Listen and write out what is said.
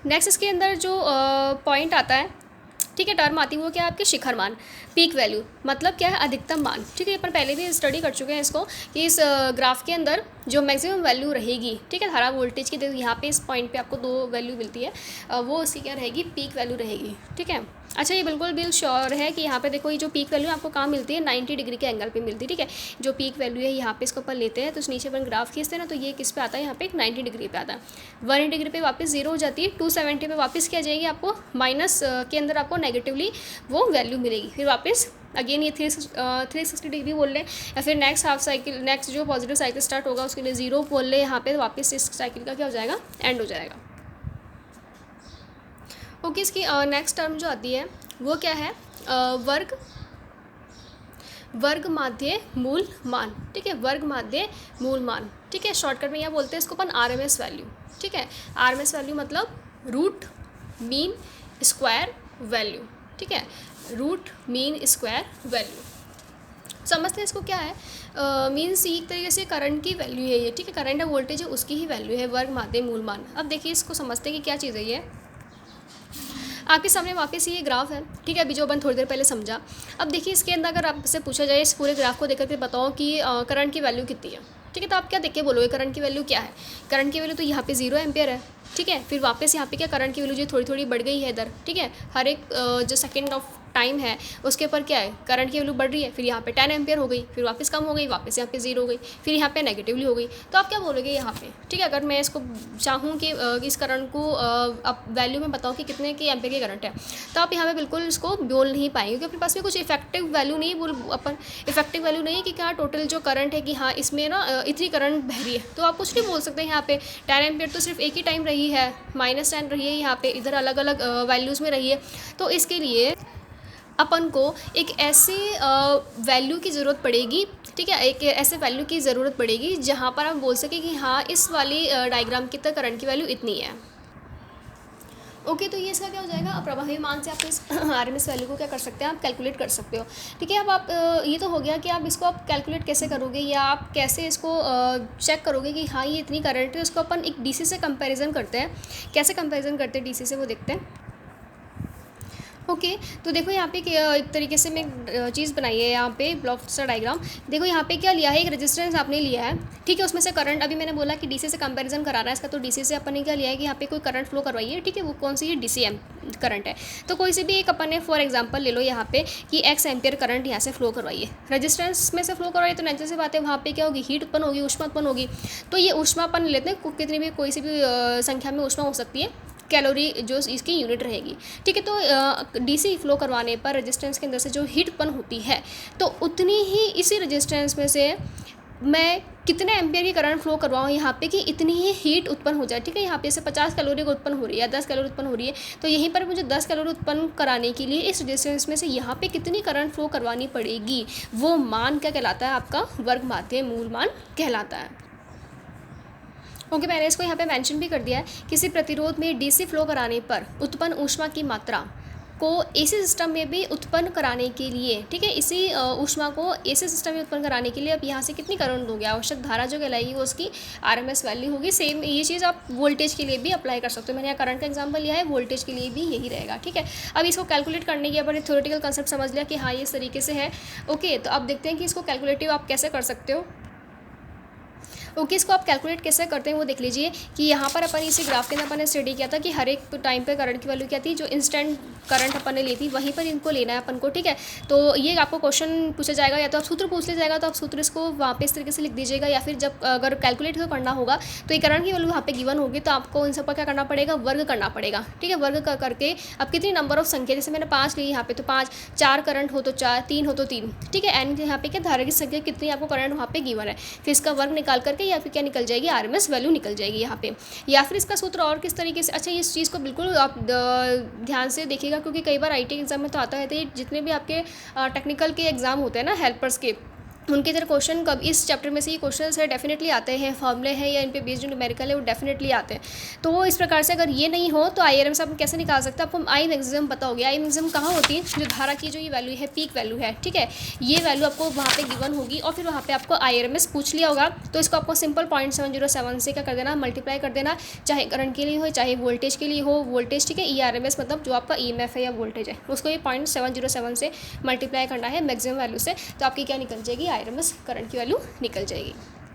Next इसके अंदर जो पॉइंट आता है, ठीक है, टर्म आती है, वो क्या है आपके शिखर मान, पीक वैल्यू, मतलब क्या है अधिकतम मान। ठीक है, अपन पहले भी स्टडी कर चुके हैं इसको कि इस ग्राफ के अंदर जो मैक्सिमम वैल्यू रहेगी, ठीक है, धारा वोल्टेज की, यहाँ पे इस पॉइंट पे आपको 2 वैल्यू मिलती है, वो उसकी क्या रहेगी, पीक वैल्यू रहेगी। ठीक है, अच्छा ये बिल्कुल श्योर है कि यहाँ पे देखो ये जो पीक वैल्यू आपको कहाँ मिलती है, 90 डिग्री के एंगल पे मिलती है। ठीक है, जो पीक वैल्यू है यहाँ पे इसको अपन लेते हैं, तो इस नीचे अपन ग्राफ खींचते हैं ना, तो ये किस पे आता है, यहाँ पे 90 डिग्री पे आता है। 180 डिग्री पे वापस 0 हो जाती है, 270 पे वापस क्या जाएगी, आपको माइनस के अंदर आपको नेगेटिवली वो वैल्यू मिलेगी। फिर वापस अगेन ये 360 डिग्री बोल लें, या फिर नेक्स्ट हाफ साइकिल, नेक्स्ट जो पॉजिटिव साइकिल स्टार्ट होगा उसके लिए 0 बोल लें, यहाँ पे वापस इस साइकिल का क्या हो जाएगा, एंड हो जाएगा। ओके, इसकी नेक्स्ट टर्म जो आती है वो क्या है, वर्ग माध्य मूल मान। ठीक है, वर्ग माध्य मूल मान। ठीक है, शॉर्टकट में यह बोलते हैं इसको अपन RMS वैल्यू। ठीक है, RMS वैल्यू मतलब रूट मीन स्क्वायर वैल्यू। ठीक है, रूट मीन स्क्वायर वैल्यू समझते हैं इसको क्या है, मीन्स एक तरीके से करंट की वैल्यू है ये। ठीक है, करंट है, वोल्टेज है, उसकी ही वैल्यू है, वर्ग माध्य मूल मान। अब देखिए इसको समझते हैं कि क्या चीज़ है ये। आपके सामने वापस ये ग्राफ है। ठीक है, अभी जो अपन थोड़ी देर पहले समझा। अब देखिए इसके अंदर अगर आपसे पूछा जाए इस पूरे ग्राफ को देख करके बताओ कि करंट की वैल्यू कितनी है, ठीक है, तो आप क्या देख के बोलोगे करंट की वैल्यू क्या है। करंट की वैल्यू तो यहाँ पे 0 एम्पियर है। ठीक है, फिर वापस यहाँ पे क्या करंट की वैल्यू जो थोड़ी थोड़ी बढ़ गई है इधर। ठीक है, हर एक जो सेकेंड ऑफ टाइम है उसके ऊपर क्या है, करंट की वैल्यू बढ़ रही है। फिर यहाँ पे 10 एम्पियर हो गई, फिर वापस कम हो गई, वापस यहाँ पे 0 हो गई, फिर यहाँ पे नेगेटिवली हो गई। तो आप क्या बोलोगे यहाँ पे। ठीक है, अगर मैं इसको चाहूँ कि इस करंट को आप वैल्यू में बताओ कि कितने की एम्पियर की करंट है, तो आप यहाँ पे बिल्कुल इसको बोल नहीं पाएंगे, क्योंकि अपने पास में कुछ इफेक्टिव वैल्यू नहीं बोल अपन इफेक्टिव वैल्यू नहीं है कि क्या टोटल जो करंट है कि हाँ इसमें ना इतनी करंट बह रही है। तो आप कुछ नहीं बोल सकते यहाँ पे 10 एम्पियर तो सिर्फ एक ही टाइम रही है, -10 रही है, यहाँ पे इधर अलग अलग वैल्यूज़ में रही है। तो इसके लिए अपन को एक ऐसे वैल्यू की ज़रूरत पड़ेगी। ठीक है, एक ऐसे वैल्यू की ज़रूरत पड़ेगी जहाँ पर हम बोल सकें कि हाँ इस वाली डायग्राम की तक करंट की वैल्यू इतनी है। ओके, तो ये इसका क्या हो जाएगा, प्रभावी मान से आप इस RMS वैल्यू को क्या कर सकते हैं, आप कैलकुलेट कर सकते हो। ठीक है, अब आप ये तो हो गया कि आप इसको आप कैलकुलेट कैसे करोगे, या आप कैसे इसको चेक करोगे कि हाँ ये इतनी करंट है। उसको अपन एक DC से कंपैरिजन करते हैं। कैसे कंपैरिजन करते हैं DC से, वो देखते हैं। ओके, तो देखो यहाँ पे एक तरीके से मैं चीज़ बनाई है, यहाँ पे ब्लॉक सा डायग्राम। देखो यहाँ पे क्या लिया है, एक रेजिस्टेंस आपने लिया है। ठीक है, उसमें से करंट, अभी मैंने बोला कि DC से कंपैरिजन कराना है इसका, तो DC से अपन ने क्या लिया है कि यहाँ पे कोई करंट फ्लो करवाई है। ठीक है, वो कौन सी है, DCM करंट है। तो कोई सी भी एक अपन ने फॉर एग्जाम्पल ले लो यहाँ पे कि X एम्पियर करंट यहाँ से फ्लो करवाइए, रजिस्टेंस में से फ्लो करवाइए, तो नेचुरल सी बात है वहाँ पे क्या होगी, हीट उत्पन्न होगी, ऊष्मा उत्पन्न होगी। तो ये ऊष्मा अपन लेते हैं, कितनी भी कोई सी भी संख्या में ऊष्मा हो सकती है, कैलोरी जो इसकी यूनिट रहेगी। ठीक है, तो DC फ्लो करवाने पर रेजिस्टेंस के अंदर से जो हीट उत्पन्न होती है, तो उतनी ही इसी रेजिस्टेंस में से मैं कितने एम्पियर की करंट फ्लो करवाऊँ यहाँ पे कि इतनी ही हीट उत्पन्न हो जाए। ठीक है, यहाँ पे से 50 कैलोरी को उत्पन्न हो रही है, 10 कैलोरी उत्पन्न हो रही है, तो यहीं पर मुझे 10 कैलोरी उत्पन्न कराने के लिए इस रेजिस्टेंस में से यहाँ पे कितनी करंट फ्लो करवानी पड़ेगी, वो मान क्या कहलाता है, आपका वर्ग माध्य मूल मान कहलाता है। ओके, मैंने इसको यहाँ पे मेंशन भी कर दिया है। किसी प्रतिरोध में DC फ्लो कराने पर उत्पन्न ऊष्मा की मात्रा को AC सिस्टम में भी उत्पन्न कराने के लिए, ठीक है, इसी ऊष्मा को AC सिस्टम में उत्पन्न कराने के लिए अब यहाँ से कितनी करंट दोगे, आवश्यक धारा जो कहलाएगी वो उसकी RMS वैल्यू होगी। सेम ये चीज़ आप वोल्टेज के लिए भी अप्लाई कर सकते हो। मैंने यहाँ करंट का एग्जाम्पल लिया है, वोल्टेज के लिए भी यही रहेगा। ठीक है, अब इसको कैलकुलेट करने की अपने थ्योरेटिकल कंसेप्ट समझ लिया कि हाँ ये इस तरीके से है। ओके, तो अब देखते हैं कि इसको कैलकुलेटिव आप कैसे कर सकते हो। ओके, इसको आप कैलकुलेट कैसे करते हैं वो देख लीजिए कि यहाँ पर अपन इसी ग्राफ के अंदर अपन ने स्टडी किया था कि हर एक टाइम पे करंट की वैल्यू क्या थी, जो इंस्टेंट करंट अपन ने ली थी वहीं पर इनको लेना है अपन को। ठीक है, तो ये आपको क्वेश्चन पूछा जाएगा, या तो आप सूत्र पूछ लिया जाएगा, तो आप सूत्र इसको वहाँ पे इस तरीके से लिख दीजिएगा, या फिर जब अगर कैलकुलेट करना होगा तो ये करंट की वैल्यू वहाँ पे गिवन होगी, तो आपको इन सब पर क्या करना पड़ेगा, वर्ग करना पड़ेगा। ठीक है, वर्ग करके अब कितनी नंबर ऑफ संख्या, जैसे मैंने 5 ली यहाँ पे, तो 5, 4 करंट हो तो 4, 3 हो तो 3। ठीक है, एंड यहाँ पे क्या धारा की संख्या कितनी आपको करंट वहाँ पे गिवन है, फिर इसका वर्ग निकाल करके या फिर क्या निकल जाएगी, RMS वैल्यू निकल जाएगी यहाँ पे। या फिर इसका सूत्र और किस तरीके से, अच्छा इस चीज़ को बिल्कुल आप ध्यान से देखिएगा, क्योंकि कई बार IT एग्जाम में तो आता है, तो जितने भी आपके टेक्निकल के एग्जाम होते हैं ना, हेल्पर्स के, उनके इधर क्वेश्चन कब इस चैप्टर में से ये क्वेश्चन है डेफिनेटली आते हैं, फॉर्मूले हैं या इन पे बेस्ड जो न्यूमेरिकल है वो डेफिनेटली आते हैं। तो वो इस प्रकार से अगर ये नहीं हो तो IRMS आप कैसे निकाल सकते हैं, आपको आई मैक्सिमम पता हो गया। आई मैक्सिमम कहाँ होती है, जो धारा की जो ये वैल्यू है पीक वैल्यू है, ठीक है, ये वैल्यू आपको वहाँ पे गिवन होगी और फिर वहाँ पे आपको IRMS पूछ लिया होगा। तो इसको आपको सिंपल 0.707 से क्या कर देना, मल्टीप्लाई कर देना, चाहे करंट के लिए हो चाहे वोल्टेज के लिए हो, वोल्टेज ठीक है, ERMS मतलब जो आपका EMF है या वोल्टेज है उसको ये 0.707 से मल्टीप्लाई करना है मैक्सिमम वैल्यू से, तो आपकी क्या निकल जाएगी, IRMS करंट की वैल्यू निकल जाएगी।